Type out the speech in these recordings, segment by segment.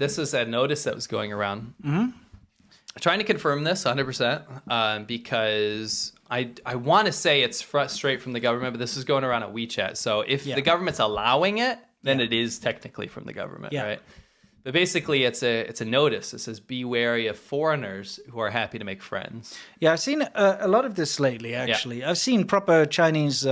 this was a notice that was going around. Trying to confirm this 100% because I want to say it's straight from the government, but this is going around on WeChat. So if the government's allowing it, then it is technically from the government, right? But basically, it's a notice. It says, be wary of foreigners who are happy to make friends. Yeah, I've seen a lot of this lately, actually. I've seen proper Chinese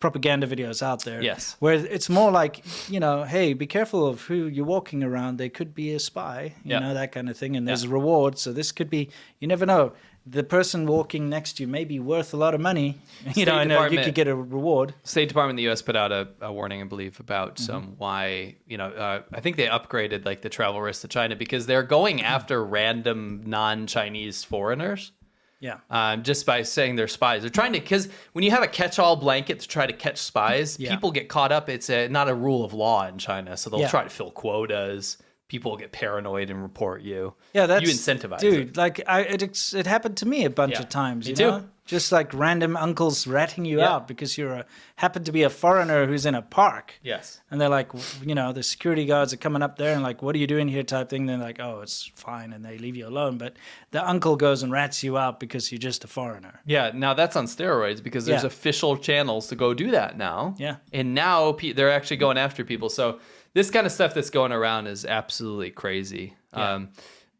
propaganda videos out there. Yes. Where it's more like, hey, be careful of who you're walking around. They could be a spy, you know, that kind of thing. And there's a reward. So this could be, you never know. The person walking next to you may be worth a lot of money. You could get a reward. State Department in the U.S. put out a warning, I believe, about why, I think they upgraded like the travel risk to China because they're going after random non-Chinese foreigners. Yeah. Just by saying they're spies. They're trying to, because when you have a catch-all blanket to try to catch spies, people get caught up. It's not a rule of law in China. So they'll try to fill quotas. People will get paranoid and report you. Yeah, that's... You incentivize dude, it. like, it happened to me a bunch of times. Me too. Just like random uncles ratting you out because you happen to be a foreigner who's in a park. Yes. And they're like, the security guards are coming up there and like, what are you doing here type thing. They're like, oh, it's fine. And they leave you alone. But the uncle goes and rats you out because you're just a foreigner. Yeah. Now that's on steroids because there's official channels to go do that now. Yeah. And now they're actually going after people. So this kind of stuff that's going around is absolutely crazy. Yeah.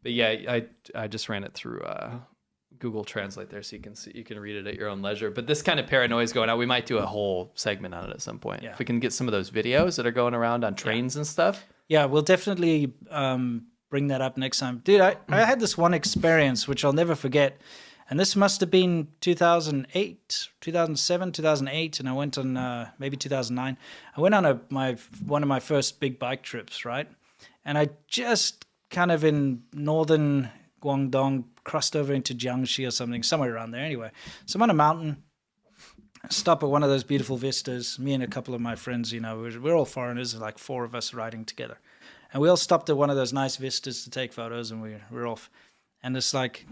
But yeah, I just ran it through Google Translate there, so you can read it at your own leisure. But this kind of paranoia is going out. We might do a whole segment on it at some point. If we can get some of those videos that are going around on trains and stuff. Yeah, we'll definitely bring that up next time. Dude, I had this one experience, which I'll never forget. And this must have been 2008, 2007, 2008. And I went on maybe 2009. I went on one of my first big bike trips, right? And I just kind of in northern Guangdong crossed over into Jiangxi or something, somewhere around there anyway. So I'm on a mountain, stop at one of those beautiful vistas. Me and a couple of my friends, we're all foreigners, like 4 of us riding together. And we all stopped at one of those nice vistas to take photos, and we're off. And it's like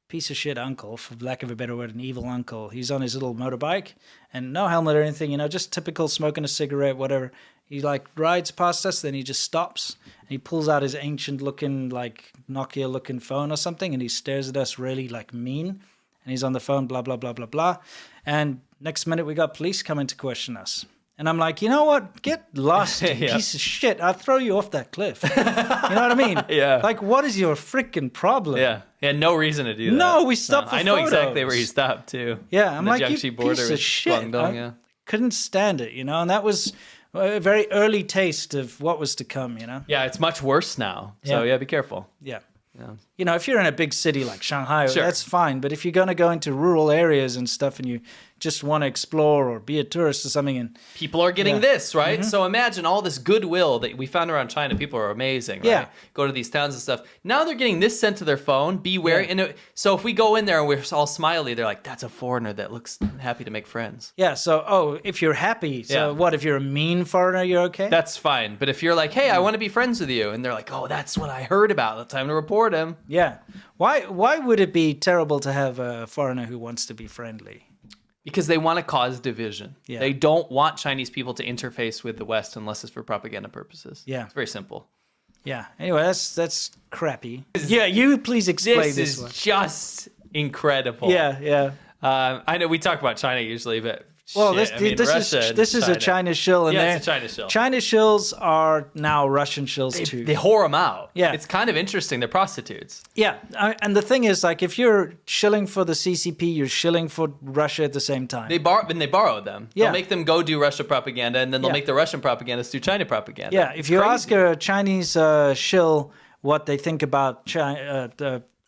piece of shit uncle, for lack of a better word, an evil uncle. He's on his little motorbike and no helmet or anything, just typical smoking a cigarette, whatever. He like rides past us, then he just stops and he pulls out his ancient looking, like Nokia looking phone or something, and he stares at us really like mean. And he's on the phone, blah, blah, blah, blah, blah. And next minute we got police coming to question us. And I'm like, you know what? Get lost, you piece of shit. I'll throw you off that cliff. You know what I mean? Yeah. Like, what is your freaking problem? Yeah. He had no reason to do that. No, we stopped for I know photos. Exactly where he stopped, too. Yeah, I'm the like, Jiangxi you border piece of shit. Guangdong, couldn't stand it, and that was a very early taste of what was to come, Yeah, it's much worse now. So, be careful. Yeah. If you're in a big city like Shanghai, that's fine. But if you're going to go into rural areas and stuff and you just want to explore or be a tourist or something. And people are getting this, right? Mm-hmm. So imagine all this goodwill that we found around China. People are amazing, right? Yeah. Go to these towns and stuff. Now they're getting this sent to their phone. Be wary. Yeah. And so if we go in there and we're all smiley, they're like, that's a foreigner that looks happy to make friends. Yeah, so, if you're happy, so what, if you're a mean foreigner, you're okay? That's fine. But if you're like, hey, I want to be friends with you, and they're like, oh, that's what I heard about. It's time to report him. Yeah. Why would it be terrible to have a foreigner who wants to be friendly? Because they want to cause division. Yeah. They don't want Chinese people to interface with the West unless it's for propaganda purposes. Yeah. It's very simple. Yeah. Anyway, that's crappy. Yeah, you please explain this is one. Just incredible. Yeah. I know we talk about China usually, but well, this is a China shill. Yeah, it's a China shill. China shills are now Russian shills too. They whore them out. Yeah. It's kind of interesting. They're prostitutes. Yeah. And the thing is, like, if you're shilling for the CCP, you're shilling for Russia at the same time. They borrow them. Yeah. They'll make them go do Russia propaganda, and then they'll make the Russian propagandists do China propaganda. Yeah. If you ask a Chinese shill what they think about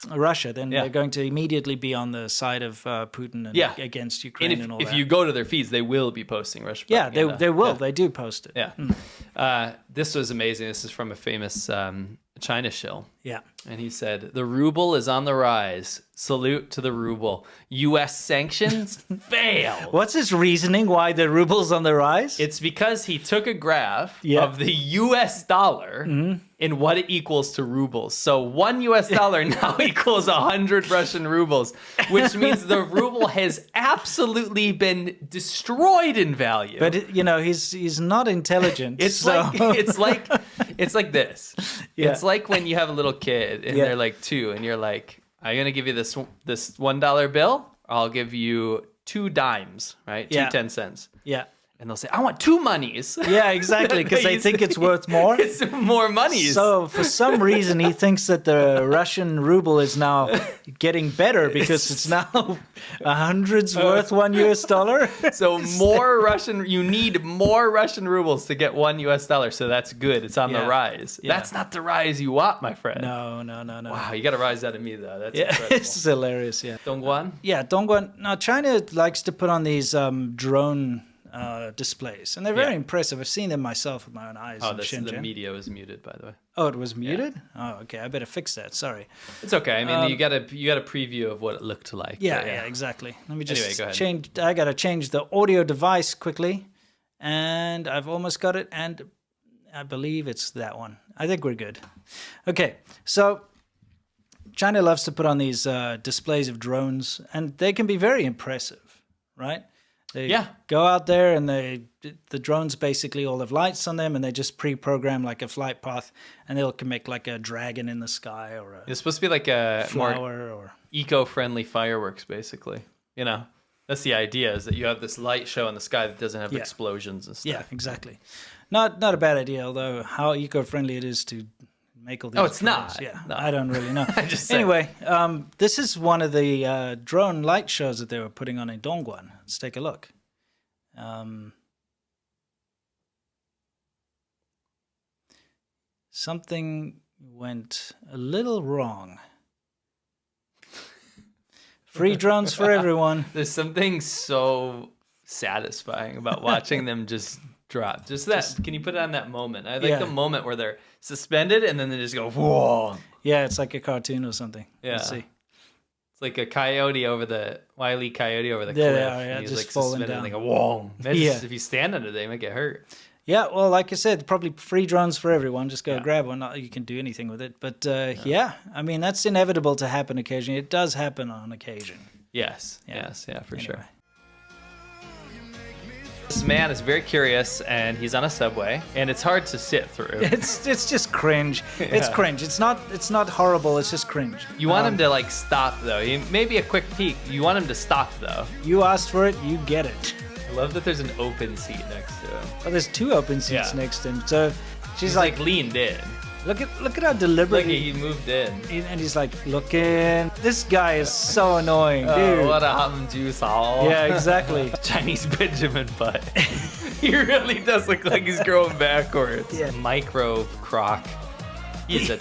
Russia, then they're going to immediately be on the side of Putin and against Ukraine and all that. If you go to their feeds, they will be posting Russia propaganda. Yeah, they will. Yeah. They do post it. Yeah. This was amazing. This is from a famous China shill. Yeah. And he said, the ruble is on the rise. Salute to the ruble. U.S. sanctions fail. What's his reasoning why the ruble's on the rise? It's because he took a graph of the U.S. dollar and what it equals to rubles. So $1 US now equals 100 Russian rubles, which means the ruble has absolutely been destroyed in value. But he's not intelligent. It's like It's like this. Yeah. It's like when you have a little kid and they're like 2 and you're like, I'm going to give you this $1 bill. I'll give you 2 dimes, right? 2 10 cents. Yeah. And they'll say, I want 2 monies. Yeah, exactly, because they think it's worth more. It's more monies. So for some reason, he thinks that the Russian ruble is now getting better because it's now $100's worth $1. So you need more Russian rubles to get $1. So that's good. It's on the rise. Yeah. That's not the rise you want, my friend. No. Wow, you got to rise out of me, though. That's incredible. It's hilarious, yeah. Dongguan? Yeah, Dongguan. Now, China likes to put on these drone displays, and they're very impressive. I've seen them myself with my own eyes. Oh, the media was muted, by the way. Oh, it was muted? Yeah. Oh, okay. I better fix that. Sorry. It's okay. I mean, you got a preview of what it looked like. Yeah, exactly. Let me just go ahead. change. I got to change the audio device quickly, and I've almost got it, and I believe it's that one. I think we're good. Okay, so China loves to put on these displays of drones, and they can be very impressive, right? They go out there and the drones basically all have lights on them and they just pre-program like a flight path and they'll can make like a dragon in the sky or it's supposed to be like a flower more eco-friendly fireworks basically. You know, that's the idea is that you have this light show in the sky that doesn't have explosions and stuff. Yeah, exactly. Not a bad idea, although how eco-friendly it is to make all these. Oh, it's drones. not. Yeah, no. I don't really know. Just anyway, this is one of the drone light shows that they were putting on in Dongguan. Let's take a look. Something went a little wrong. Free drones for everyone. There's something so satisfying about watching them just drop. Just that. Can you put it on that moment? I like the moment where they're suspended and then they just go, whoa. Yeah, it's like a cartoon or something. Yeah. Let's see. It's like a coyote over the Wile E. Coyote over the There cliff. they are, and he's just like falling suspended down. and they go, whoa. If you stand under them, you might get hurt. Yeah, well, like I said, probably free drones for everyone. Just go grab one. You can do anything with it. But I mean, that's inevitable to happen occasionally. It does happen on occasion. Yes, for sure. This man is very curious, and he's on a subway, and it's hard to sit through. It's just cringe. It's cringe. It's not horrible. It's just cringe. You want him to like stop though. Maybe a quick peek. You want him to stop though. You asked for it. You get it. I love that there's an open seat next to him. Oh, there's 2 open seats next to him. So she's like leaned in. Look at how deliberately he moved in. And he's like looking. This guy is so annoying, dude. What a juice Yeah, exactly. Chinese Benjamin butt. He really does look like he's growing backwards. Yeah. Micro croc. He's a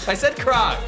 I said croc.